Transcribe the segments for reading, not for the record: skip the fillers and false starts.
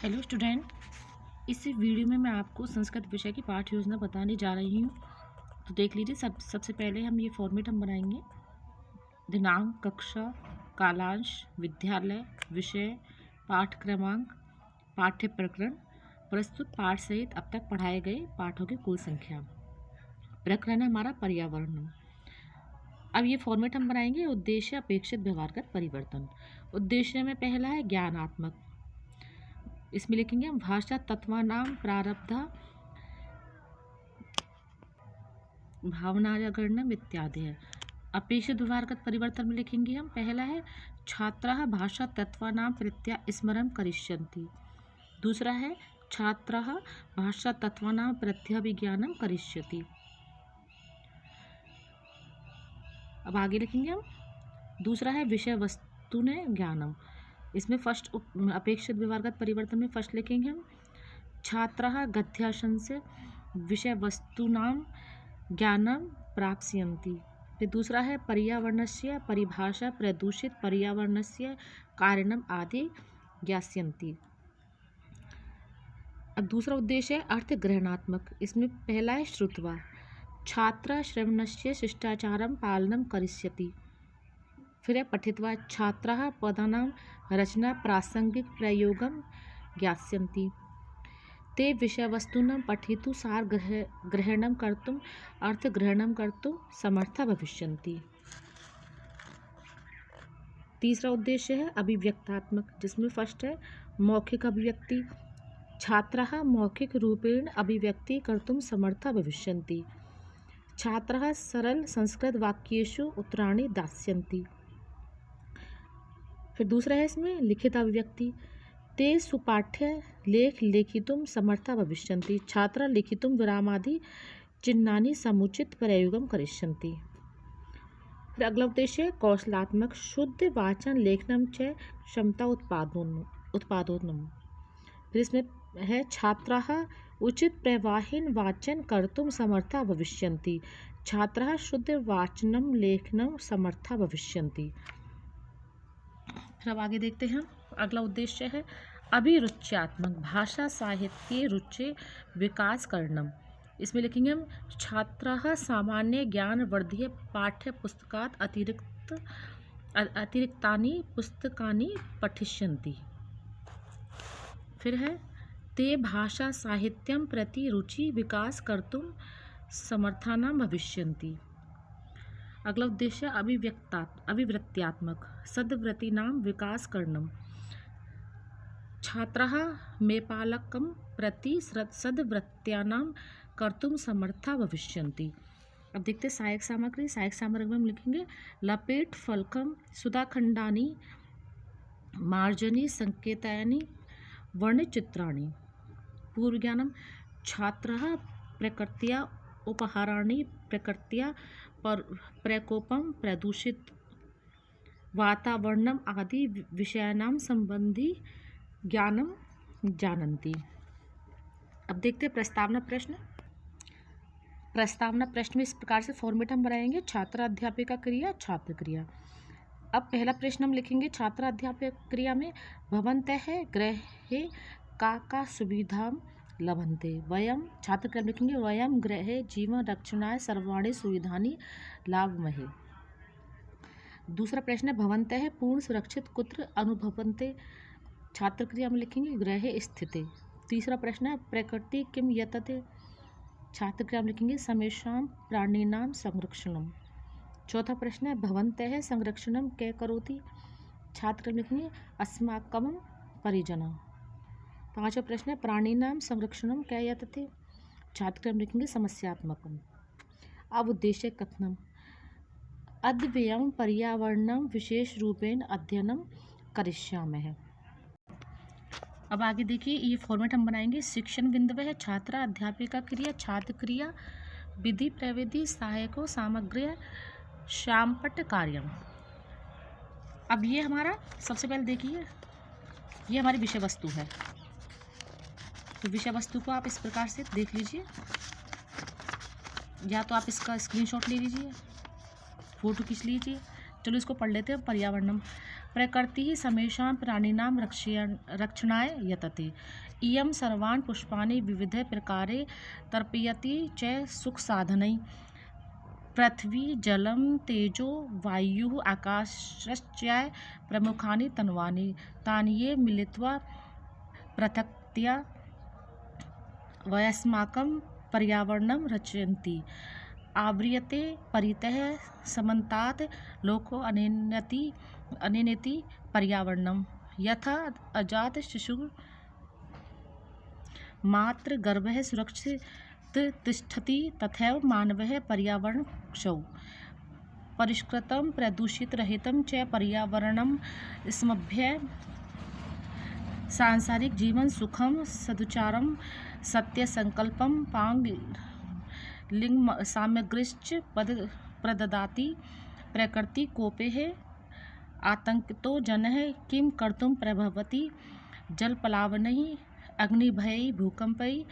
Hello student, इस video में मैं आपको संस्कृत विषय की पाठ्य योजना बताने जा रही हूँ। तो देख लीजिए। सबसे पहले हम ये फॉर्मेट बनाएंगे। दिनांक, कक्षा, कालांश, विद्यालय, विषय, पाठ क्रमांक, पाठ्य प्रकरण, प्रस्तुत पाठ सहित अब तक पढ़ाए गए पाठों की कुल संख्या। प्रकरण है हमारा पर्यावरण। अब ये फॉर्मेट हम बनाएंगे। उद्देश्य, अपेक्षित, व्यवहारगत परिवर्तन। उद्देश्य में पहला है ज्ञानात्मक। इसमें लिखेंगे हम भाषा तत्वानाम प्रारब्धा भावनागणनम इत्यादि है। अपेक्षित व्यवहारगत परिवर्तन में लिखेंगे हम पहला है छात्राः भाषा तत्वानाम प्रत्या स्मरणं करिष्यन्ति। दूसरा है छात्राः भाषा तत्वानाम प्रत्यभिज्ञानम करिष्यति। अब आगे लिखेंगे हम दूसरा है विषय वस्तु ने ज्ञानम। इसमें फर्स्ट अपेक्षित व्यवहारगत परिवर्तन में फर्स्ट लिखेंगे हम छात्राः गद्यांशस्य विषय वस्तूनां ज्ञानं प्राप्स्यन्ति। फिर दूसरा है पर्यावरणस्य परिभाषा प्रदूषित पर्यावरणस्य कारणम आदि ज्ञास्यन्ति। अब दूसरा उद्देश्य है अर्थ ग्रहणात्मक। इसमें पहला है श्रुत्वा छात्र श्रवणस्य शिष्टाचारं पालनं करिष्यति। फिर है पठित्वा छात्राः पदानां रचना प्रासंगिक प्रयोगं ज्ञास्यन्ति। ते विषयवस्तूनां पठितुं सार ग्रहणं कर्तुं अर्थग्रहणं कर्तुं समर्था भविष्यन्ति। तीसरा उद्देश्य है अभिव्यक्तात्मक, जिसमें फर्स्ट है मौखिक अभिव्यक्ति। छात्राः मौखिक रूपेण अभिव्यक्ति कर्तुं समर्था भविष्यन्ति। छात्राः सरल संस्कृत वाक्येषु उत्तराणि दास्यन्ति। फिर दूसरा है इसमें लिखित अभिव्यक्ति। ते सुपाठ्य लेख लेखितुं समर्था भविष्यन्ति। छात्रा लिखितुं विरामादि चिह्नानि समुचित प्रयोगं करिष्यन्ति। फिर अगला उद्देश्य है कौशलात्मक शुद्ध वाचन लेखनम च क्षमता उत्पादोन्नम। फिर इसमें है छात्राः उचित प्रवाहेन वाचन कर्तुं समर्था भविष्यन्ति। छात्राः शुद्ध वाचनम लेखनम समर्था भविष्यन्ति। फिर अब आगे देखते हैं। अगला उद्देश्य है अभिरुच्यात्मक भाषा साहित्य रुचि विकास करणम। इसमें लिखेंगे हम छात्राः सामान्य ज्ञान वर्धय पाठ्य पुस्तकात् अतिरिक्तानि पुस्तकानि पठिष्यन्ति। फिर है ते भाषा साहित्यं प्रति रुचि विकास कर्तुं समर्थानां भविष्यन्ति। अगला उद्देश्य अभिवृत्त्यात्मक सद्वृत्तीनां विकास करणम। छात्राः मेपालकं प्रति सद्वृत्त्यानां कर्तुं समर्था भविष्यन्ति। अब देखते हैं सहायक सामग्री। सहायक सामग्री में हम लिखेंगे लपेट फलकम सुधाखंडानि मार्जनी संकेतानि वर्णचित्राणि। पूर्व ज्ञानम छात्राः प्रकृत्या उपहाराणि प्रकृत्या प्रकोपम प्रदूषित वातावरणम आदि विषयानां संबंधी ज्ञानम जानन्ति। अब देखते हैं प्रस्तावना प्रश्न। प्रस्तावना प्रश्न में इस प्रकार से फॉर्मेट हम बनाएंगे छात्र अध्यापिका क्रिया छात्र क्रिया। अब पहला प्रश्न हम लिखेंगे छात्र अध्यापक क्रिया में भवन्तः गृहे का सुविधां लभन्ते। वयं छात्र क्रिया लिखेंगे वयं गृहे जीवन रक्षणाय सर्वाणि सुविधानि लाभमहे। दूसरा प्रश्न है भवन्तः पूर्ण सुरक्षित कुत्र अनुभवन्ते। छात्र क्रिया में लिखेंगे गृहे स्थिते। तीसरा प्रश्न है प्रकृति किम यतते। छात्र क्रिया में लिखेंगे समेषां प्राणिनां संरक्षणम। चौथा प्रश्न है भवन्तः संरक्षणं के करोति। छात्र क्रिया में लिखेंगे अस्माकं परिजनः। पांचवा प्रश्न है प्राणिनां संरक्षणं के यतते। छात्र क्रिया में लिखेंगे समस्यात्मकम्। अब उद्देश्य कथनम अद्य वयं पर्यावरणं विशेष रूपेण अध्ययनं करिष्यामः। अब आगे देखिए ये फॉर्मेट हम बनाएंगे। शिक्षण बिंदु है छात्र अध्यापिका क्रिया छात्र क्रिया विधि प्रविधि सहायकों सामग्री श्यामपट्ट कार्यम। अब ये हमारा सबसे पहले देखिए ये हमारी विषय वस्तु है। तो विषय वस्तु को आप इस प्रकार से देख लीजिए, या तो आप इसका स्क्रीनशॉट ले लीजिए, फोटो खींच लीजिए। चलो इसको पढ़ लेते हैं। पर्यावरणम प्रकृतिः समेषां प्राणिनां रक्षणाय यतते। इयं सर्वाणि पुष्पाणि विविधे प्रकारे तर्पयति च सुखसाधनैः। पृथ्वी जलं तेजो वायुः आकाशश्च प्रमुखानि तन्वानि तानि ये मिलित्वा पृथक्तया वयस्माकं पर्यावरणं रचयन्ति। आव्रियते परितः समन्तात् लोको अनेनेति पर्यावरणं। यथा अजातशिशुः मातृगर्भे सुरक्षित तिष्ठति तथैव मानवः पर्यावरणक्षौ परिष्कृतं प्रदूषितरहितं च पर्यावरणं अस्मभ्यं सांसारिक जीवन सुखम सदुचारम सत्यसंकल्पम पांग लिंग सामग्रिश्च प्रददाति। प्रकृति कोपेः आतंकितो जनः किं कर्तुं प्रभवति। जलप्लावनैः अग्निभयैः भूकंपैः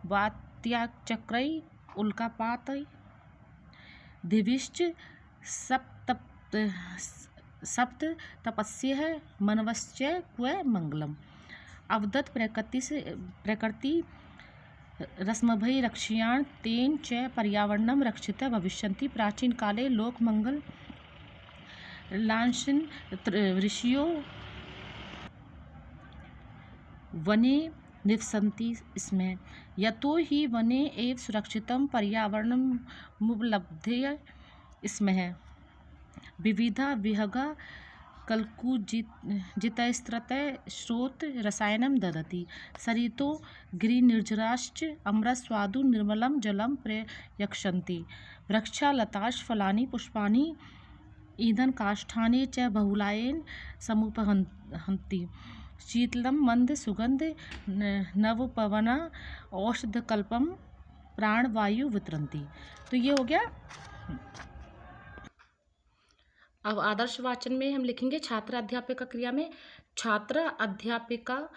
वात्याचक्रैः उल्कापातैः दिविश्च सप्त तपस्यः मनवश्च क्व मंगलम्। अवदत् प्रकृति रश्मभैः रक्ष्यान् तेन च पर्यावरणं रक्षितः भविष्यन्ति। प्राचीन काले लोकमंगल लांछन ऋषियो वने निवसन्ति स्म यतो हि वने एव सुरक्षितं पर्यावरणमुपलभ्यते स्म। विविधा विहगा कलकुजितस्तृतः श्रोत रसायनं ददति। सरितो गिरिनिर्झराश्च अमृतस्वादु निर्मलं जलं प्रयक्षन्ति। वृक्षा लताश्च फलानि पुष्पाणि ईंधनकाष्ठानि च बहुलायेन समुपहन्ति। शीतलं मंद सुगंध नवपवना औषधकल्पम प्राणवायु वितरन्ति। तो ये हो गया। अब आदर्श वाचन में हम लिखेंगे छात्र अध्यापिका क्रिया में छात्र अध्यापिका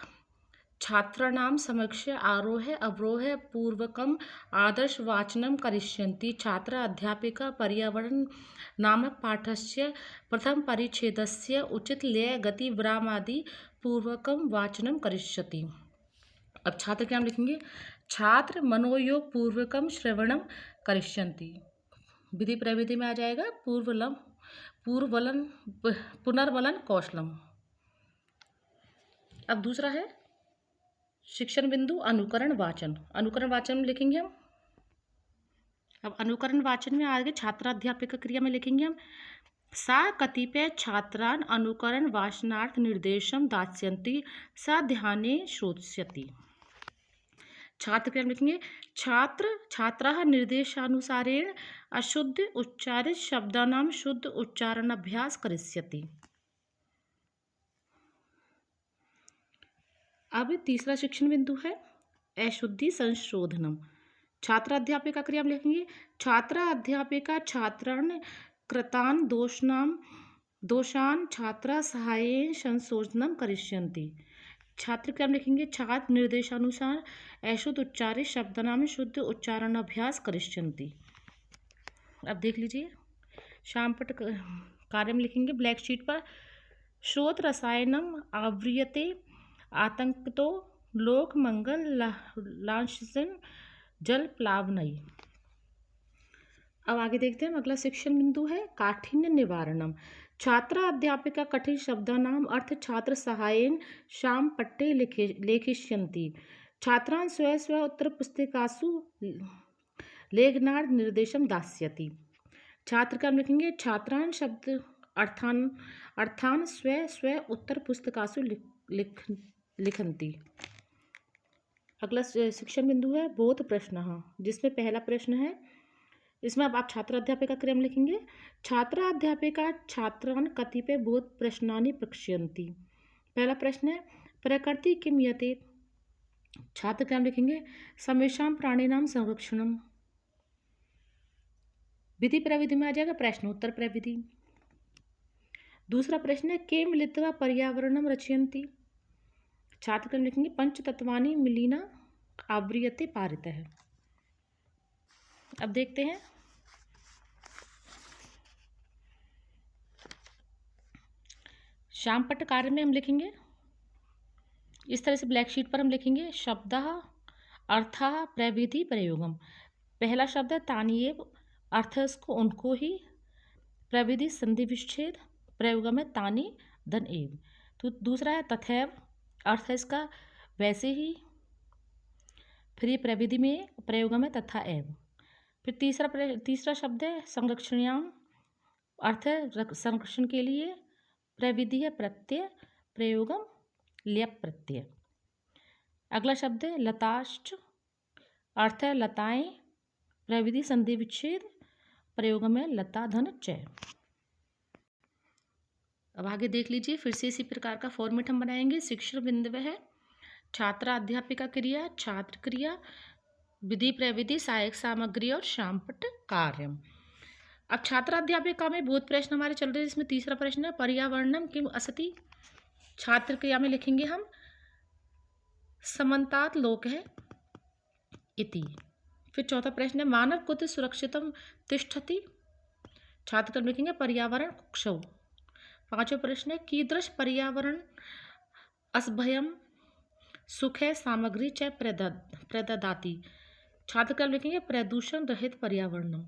छात्राणां समक्ष आरोह अवरोह पूर्वकम आदर्श वाचनं करिष्यन्ति। छात्र अध्यापिका पर्यावरण नामक पाठस्य प्रथम परिच्छेदस्य उचित लय गति विरामादि पूर्वकम वाचनं करिष्यति। अब छात्र क्या हम लिखेंगे छात्र मनोयोग पूर्वकम श्रवणम करिष्यन्ति। विधि प्रविधि में आ जाएगा पुनर्वलन कौशलम। अब दूसरा है शिक्षण बिंदु अनुकरण वाचन। अनुकरण वाचन में लिखेंगे हम। अब अनुकरण वाचन में आगे छात्र अध्यापिका क्रिया में लिखेंगे हम सा कतिपय छात्रान् अनुकरण वाचनार्थ निर्देशं दास्यन्ति सा ध्याने श्रोष्यति। छात्र क्रिया में लिखेंगे छात्राः निर्देशानुसारेण अशुद्ध उच्चारित शब्दानां शुद्ध उच्चारणाभ्यास करिष्यति। अब तीसरा शिक्षण बिंदु है अशुद्धि संशोधनम। छात्र अध्यापिका क्रिया में लिखेंगे छात्र अध्यापिका छात्रान् कृतान् दोषान् छात्रा सहायेन संशोधनं करिष्यन्ति। छात्र क्रिया में लिखेंगे छात्र निर्देशानुसार अशुद्ध उच्चारित शब्दानां शुद्ध उच्चारणाभ्यास करिष्यन्ति। अब देख लीजिए शामपट कार्य में लिखेंगे ब्लैक शीट पर श्रोत रसायनम आव्रियते आतंकितो लोक मंगल लांछन जल प्लावनई। अब आगे देखते हैं अगला शिक्षण बिंदु है काठिन्य निवारणम। छात्र अध्यापिका कठिन शब्दानां अर्थ छात्र सहायेन शाम पट्टे लेखिष्यन्ति। छात्रान् स्व स्व उत्तर पुस्तिकासु लेखनार्थ निर्देशं दास्यति। छात्र का लिखेंगे छात्रान् शब्द अर्थान स्व स्व उत्तर पुस्तिकासु लिखन्ति। अगला शिक्षण बिंदु है बोध प्रश्न, जिसमें पहला प्रश्न है इसमें अब आप छात्र अध्यापिका क्रिया में लिखेंगे छात्र अध्यापिका छात्रान् कतिपय बोध प्रश्नानि प्रक्ष्यन्ति। पहला प्रश्न है प्रकृति किम यतेत। छात्र क्या लिखेंगे समेषां प्राणिनां संरक्षणम। विधि प्रविधि में आ जाएगा प्रश्नोत्तर प्रविधि। दूसरा प्रश्न है के मिलित्वा पर्यावरणम रचयन्ति। छात्र क्या लिखेंगे पंचतत्वानि मिलिना आव्रियते पारितः। अब देखते हैं श्यामपट्ट कार्य में हम लिखेंगे इस तरह से, ब्लैक शीट पर हम लिखेंगे शब्दः अर्थः प्रविधि प्रयोगम। पहला शब्द है तानिएव, अर्थ है उसको उनको ही, प्रविधि संधि विच्छेद, प्रयोगम है तानि धन एव। तो दूसरा है तथैव, अर्थ है इसका वैसे ही, फिर ये प्रविधि में प्रयोगम है तथा एव। फिर तीसरा शब्द है संरक्षण्याम, अर्थ है संरक्षण के लिए, प्रविधि है प्रत्यय, प्रयोगम ल्यप प्रत्यय। अगला शब्द है लताश्च, अर्थ है लताएं, प्रविधि संधि विच्छेद, प्रयोगम है लता धन चय। अब आगे देख लीजिए, फिर से इसी प्रकार का फॉर्मेट हम बनाएंगे। शिक्षण बिंदु है छात्रा अध्यापिका क्रिया, छात्र क्रिया, विधि प्रविधि, सहायक सामग्री और श्यामपट्ट कार्यम। अब छात्रा अध्यापिका में बहुत प्रश्न हमारे चल रहे हैं, इसमें तीसरा प्रश्न है पर्यावरणम किम असति। छात्र क्रिया में लिखेंगे हम समन्तात लोक है इति। फिर चौथा प्रश्न है मानव कुत्र सुरक्षितम तिष्ठति। छात्र क्रिया में लिखेंगे पर्यावरण कुक्षौ। पांचवा प्रश्न है कीदृश पर्यावरण असभयम सुख है सामग्री च प्रददाति। छात्र क्रिया में लिखेंगे प्रदूषण रहित पर्यावरणम।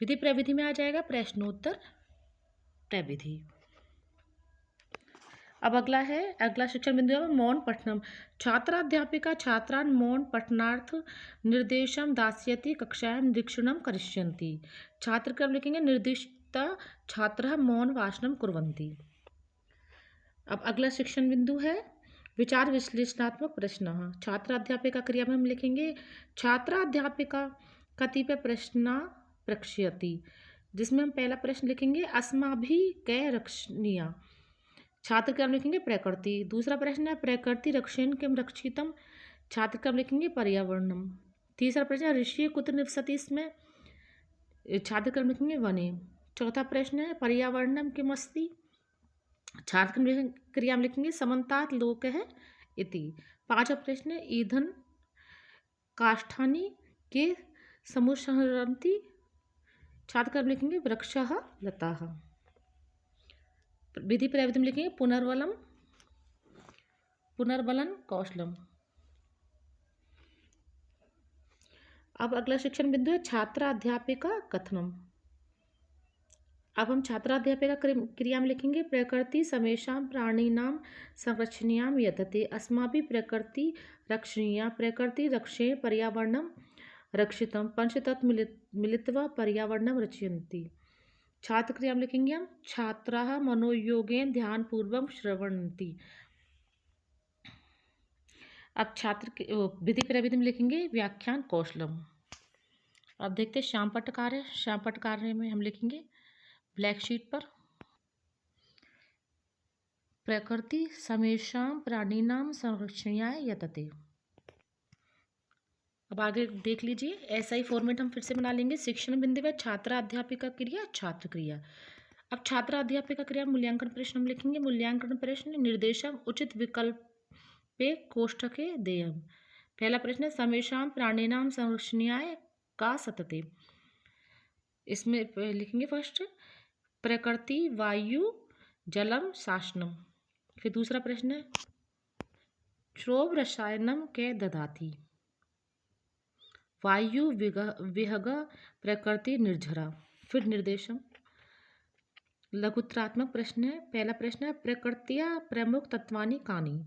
विधि प्रविधि में आ जाएगा प्रश्नोत्तर प्रविधि। अब अगला शिक्षण बिंदु है मौन पठनम। छात्राध्यापिका छात्रान् मौन पठनार्थ निर्देशम दास्यति कक्षायां निरीक्षणम करिष्यन्ति। छात्र क्रम लिखेंगे निर्दिष्ट छात्रः मौन भाषणम कुर्वन्ति। अब अगला शिक्षण बिंदु है विचार विश्लेषणात्मक प्रश्न। छात्राध्यापिका क्रिया में हम लिखेंगे छात्राध्यापिका कतिपय प्रश्न प्रक्षयति, जिसमें हम पहला प्रश्न लिखेंगे अस्माभिः कै रक्षणीया। छात्र क्रम लिखेंगे प्रकृति। दूसरा प्रश्न है प्रकृति रक्षेण किम रक्षितम। छात्र क्रम लिखेंगे पर्यावरणम। तीसरा प्रश्न है ऋषि कुत्र निवसति, इसमें छात्र क्रम लिखेंगे वने। चौथा प्रश्न है पर्यावरणम किम अस्ति। छात्र क्रम क्रिया में लिखेंगे समन्तात लोक है इति। पांचवा प्रश्न है ईंधन काष्ठानि के समुत्सरन्ति। छात्र क्रम लिखेंगे वृक्षः लताः। विधि प्रविधि में लिखेंगे पुनर्बलन कौशलम। अब अगला शिक्षण बिंदु है छात्राध्यापिका कथनम। अब हम छात्राध्यापिका क्रिया में लिखेंगे प्रकृति समेषां प्राणिनां संरक्षणीयां यतते अस्माभिः प्रकृति रक्षणीया, प्रकृति रक्षेण पर्यावरणं रक्षितम, पंचतत्व मिलित्वा पर्यावरणं रचयन्ति। छात्र क्रिया में लिखेंगे हम छात्राः मनोयोगेन ध्यानपूर्वक श्रवणन्ति। अब विधि प्रविधि में लिखेंगे व्याख्यान कौशलम। अब देखते हैं श्यामपट्ट कार्य। श्यामपट्ट कार्य में हम लिखेंगे ब्लैक शीट पर प्रकृति समेषां प्राणिनां संरक्षण्याय यतते। अब आगे देख लीजिए, ऐसा ही फॉर्मेट हम फिर से बना लेंगे। शिक्षण बिंदु है छात्रा अध्यापिका क्रिया, छात्र क्रिया। अब छात्रा अध्यापिका क्रिया मूल्यांकन प्रश्न हम लिखेंगे मूल्यांकन प्रश्न निर्देशम उचित विकल्प पे कोष्ठके देयम। पहला प्रश्न है समेषां प्राणिनां संरक्षण्याय का सतते। इसमें लिखेंगे फर्स्ट प्रकृति वायु जलम शासनम। फिर दूसरा प्रश्न है क्षोभ रसायनम के ददाति। वायु विहग प्रकृति निर्झरा। फिर निर्देशम। लघुत्रात्मक प्रश्न है। पहला प्रश्न है प्रकृत्या प्रमुख तत्वानि कानि।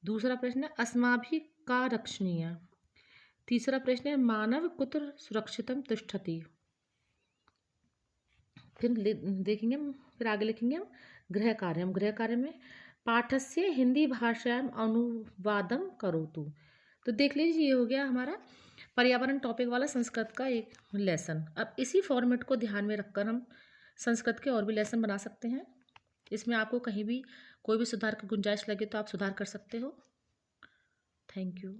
दूसरा प्रश्न है अस्माभिः का रक्षणीय। तीसरा प्रश्न है मानव कुत्र सुरक्षितम तिष्ठति। फिर देखेंगे, फिर आगे लिखेंगे हम गृह कार्य। हम गृह कार्य में पाठस्य हिंदी भाषायां अनुवादम करोतु। तो देख लीजिए, ये हो गया हमारा पर्यावरण टॉपिक वाला संस्कृत का एक लेसन। अब इसी फॉर्मेट को ध्यान में रखकर हम संस्कृत के और भी लेसन बना सकते हैं। इसमें आपको कहीं भी कोई भी सुधार की गुंजाइश लगे तो आप सुधार कर सकते हो। Thank you.